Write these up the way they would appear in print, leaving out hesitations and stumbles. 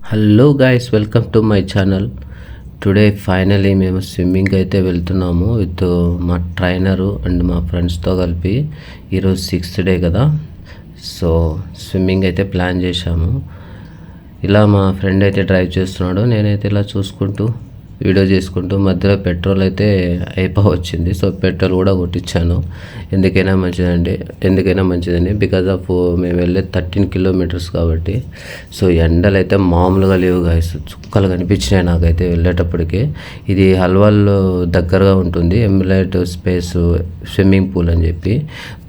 Hello guys, welcome to my channel. Today finally మేము swimming అయితే వెళ్తున్నాము విత్ మా ట్రైనరు అండ్ మా ఫ్రెండ్స్తో కలిపి. ఈరోజు 6th డే కదా, సో స్విమ్మింగ్ అయితే ప్లాన్ చేశాము. ఇలా మా ఫ్రెండ్ అయితే డ్రైవ్ చేస్తున్నాడు, నేనైతే ఇలా చూసుకుంటూ వీడియో చేసుకుంటూ మధ్యలో పెట్రోల్ అయితే అయిపోవచ్చింది. సో పెట్రోల్ కూడా కొట్టించాను. ఎందుకైనా మంచిదండి బికాజ్ ఆఫ్ మేము వెళ్ళే 13 కిలోమీటర్స్ కాబట్టి. సో ఎండలు అయితే మామూలుగా లేవు గాయస్, చుక్కలు కనిపించినాయి నాకైతే వెళ్ళేటప్పటికి. ఇది హల్వాల్లో దగ్గరగా ఉంటుంది, ఎమ్లైట్ స్పేస్ స్విమ్మింగ్ పూల్ అని చెప్పి.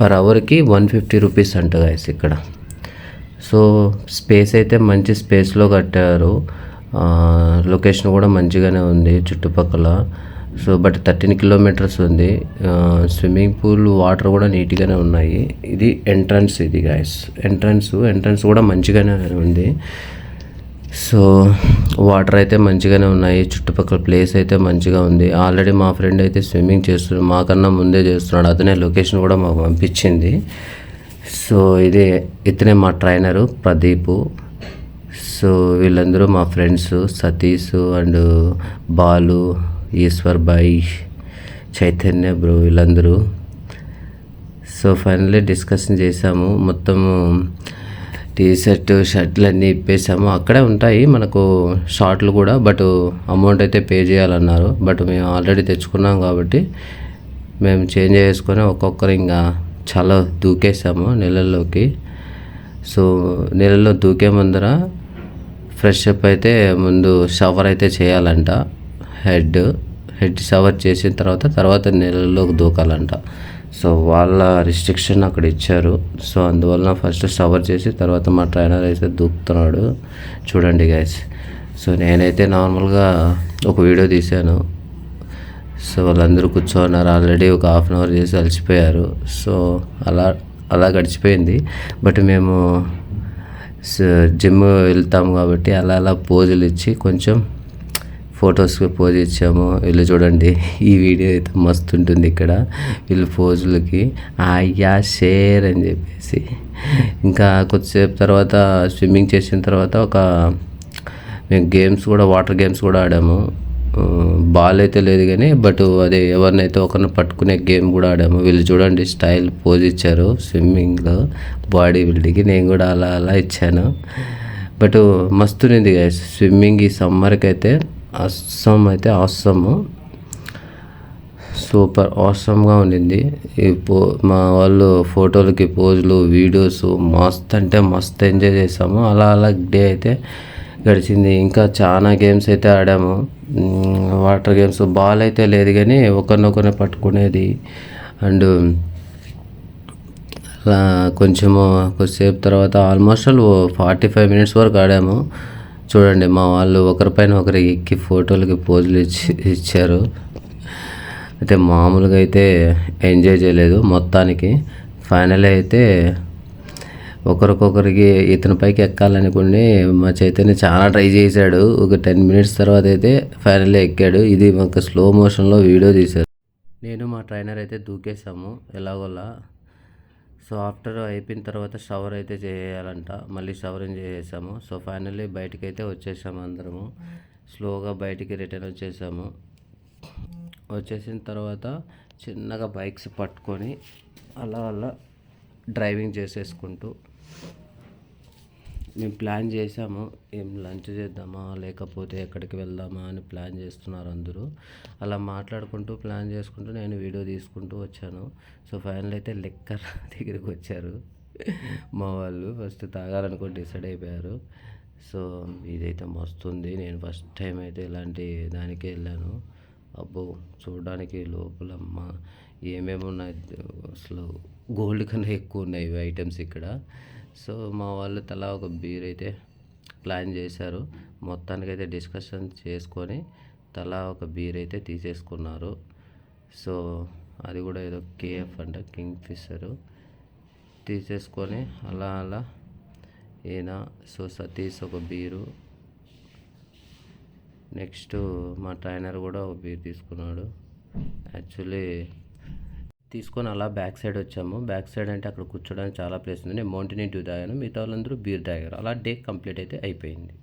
పర్ అవర్కి 150 రూపీస్ అంట గాయస్ ఇక్కడ. సో స్పేస్ అయితే మంచి స్పేస్లో కట్టారు. లొకేషన్ కూడా మంచిగానే ఉంది చుట్టుపక్కల. సో బట్ 13 కిలోమీటర్స్ ఉంది. స్విమ్మింగ్ పూల్ వాటర్ కూడా నీట్గానే ఉన్నాయి. ఇది ఎంట్రన్స్, ఇది గాయస్ ఎంట్రన్స్ కూడా మంచిగానే ఉంది. సో వాటర్ అయితే మంచిగానే ఉన్నాయి, చుట్టుపక్కల ప్లేస్ అయితే మంచిగా ఉంది. ఆల్రెడీ మా ఫ్రెండ్ అయితే స్విమ్మింగ్ చేస్తున్నాడు, మాకన్నా ముందే చేస్తున్నాడు. అతనే లొకేషన్ కూడా మాకు పంపించింది. సో ఇతనే మా ట్రైనరు ప్రదీపు. సో వీళ్ళందరూ మా ఫ్రెండ్స్, సతీష్ అండ్ బాలు, ఈశ్వర్ బాయ్, చైతన్య బ్రో, వీళ్ళందరూ. సో ఫైనల్లీ డిస్కషన్ చేసాము. మొత్తము షర్ట్లు అన్నీ ఇప్పేసాము. అక్కడే ఉంటాయి మనకు షార్ట్లు కూడా, బట్ అమౌంట్ అయితే పే చేయాలన్నారు. బట్ మేము ఆల్రెడీ తెచ్చుకున్నాం కాబట్టి మేము చేంజ్ చేసుకొని ఒక్కొక్కరు ఇంకా చాలా దూకేసాము నీళ్ళల్లోకి. సో నీళ్ళల్లో దూకే ముందర ఫ్రెష్ అప్ అయితే ముందు షవర్ అయితే చేయాలంట. హెడ్ షవర్ చేసిన తర్వాత నీళ్ళలోకి దూకాలంట. సో వాళ్ళ రిస్ట్రిక్షన్ అక్కడ ఇచ్చారు. సో అందువల్ల ఫస్ట్ షవర్ చేసి తర్వాత మా ట్రైనర్ అయితే దూకుతున్నాడు, చూడండి గైస్. సో నేనైతే నార్మల్గా ఒక వీడియో తీశాను. సో వాళ్ళందరూ కూర్చోన్నారు, ఆల్రెడీ ఒక హాఫ్ అన్ అవర్ చేసి అలసిపోయారు. సో అలా గడిచిపోయింది. బట్ మేము జిమ్ వెళ్తాము కాబట్టి అలా పోజులు ఇచ్చి కొంచెం ఫొటోస్కి పోజ్ ఇచ్చాము. వీళ్ళు చూడండి, ఈ వీడియో అయితే మస్తు ఉంటుంది ఇక్కడ వీళ్ళు పోజులకి. అయ్యా షేర్ అని చెప్పేసి ఇంకా కొద్దిసేపు తర్వాత స్విమ్మింగ్ చేసిన తర్వాత మేము వాటర్ గేమ్స్ కూడా ఆడాము. బాల్ అయితే లేదు కానీ బట్ అదే ఎవరినైతే ఒకరిని పట్టుకునే గేమ్ కూడా ఆడాము. వీళ్ళు చూడండి స్టైల్ పోజ్ ఇచ్చారు స్విమ్మింగ్లో, బాడీ బిల్డింగ్కి. నేను కూడా అలా ఇచ్చాను. బట్ మస్తునింది గైస్ స్విమ్మింగ్ ఈ సమ్మర్కి అయితే. ఆసము, సూపర్ ఆసమ్గా ఉండింది. మా వాళ్ళు ఫోటోలకి పోజులు, వీడియోస్ మస్తు ఎంజాయ్ చేసాము. అలా డే అయితే గడిచింది. ఇంకా చాలా గేమ్స్ అయితే ఆడాము, వాటర్ గేమ్స్. బాల్ అయితే లేదు కానీ ఒకరినొకరిని పట్టుకునేది. అండ్ అలా కొద్దిసేపు తర్వాత ఆల్మోస్ట్ 45 మినిట్స్ వరకు ఆడాము. చూడండి మా వాళ్ళు ఒకరిపైన ఒకరు ఎక్కి ఫోటోలకి పోజులు ఇచ్చారు. అయితే మామూలుగా అయితే ఎంజాయ్ చేయలేదు మొత్తానికి. ఫైనల్ అయితే ఒకరికొకరికి ఇతని పైకి ఎక్కాలనుకుని మా చైతన్య చాలా ట్రై చేశాడు. ఒక 10 మినిట్స్ తర్వాత అయితే ఫైనల్లీ ఎక్కాడు. ఇది మాకు స్లో మోషన్లో వీడియో తీశారు. నేను మా ట్రైనర్ అయితే దూకేసాము ఎలాగోలా. సో ఆఫ్టర్ అయిపోయిన తర్వాత షవర్ అయితే చేయాలంట, మళ్ళీ షవరింగ్ చేసేసాము. సో ఫైనల్లీ బయటికి అయితే వచ్చేసాము అందరము. స్లోగా బయటికి రిటర్న్ వచ్చేసిన తర్వాత చిన్నగా బైక్స్ పట్టుకొని అలా డ్రైవింగ్ చేసేసుకుంటూ మేము ప్లాన్ చేసాము. ఏం లంచ్ చేద్దామా లేకపోతే ఎక్కడికి వెళ్దామా అని ప్లాన్ చేస్తున్నారు అందరూ. అలా మాట్లాడుకుంటూ ప్లాన్ చేసుకుంటూ నేను వీడియో తీసుకుంటూ వచ్చాను. సో ఫైనల్ అయితే లెక్కర్ దగ్గరికి వచ్చారు మా వాళ్ళు. ఫస్ట్ తాగాలనుకుని డిసైడ్ అయిపోయారు. సో ఇదైతే మస్తుంది. నేను ఫస్ట్ టైం అయితే ఇలాంటి దానికి వెళ్ళాను. అబ్బో, చూడడానికి లోపల ఏమేమి ఉన్నాయి అసలు గోల్డ్ కన్నా ఎక్కువ ఉన్నాయి ఇవి ఐటమ్స్ ఇక్కడ. సో మా వాళ్ళు తలా ఒక బీర్ అయితే ప్లాన్ చేశారు. మొత్తానికైతే డిస్కషన్ చేసుకొని తలా ఒక బీర్ అయితే తీసేసుకున్నారు. సో అది కూడా ఏదో కేఎఫ్ అంట, కింగ్ ఫిషర్ తీసేసుకొని అలా ఈయన. సో సతీష్ ఒక బీరు, నెక్స్ట్ మా ట్రైనర్ కూడా ఒక బీర్ తీసుకున్నాడు. యాక్చువల్లీ తీసుకొని అలా బ్యాక్ సైడ్ వచ్చాము. బ్యాక్ సైడ్ అంటే అక్కడ కూర్చోడానికి చాలా ప్లేస్ ఉంది. నేను మౌంటైన్ డ్యూ తాగాను, మిగతా వాళ్ళందరూ బీర్ తాగారు. అలా డే కంప్లీట్ అయితే అయిపోయింది.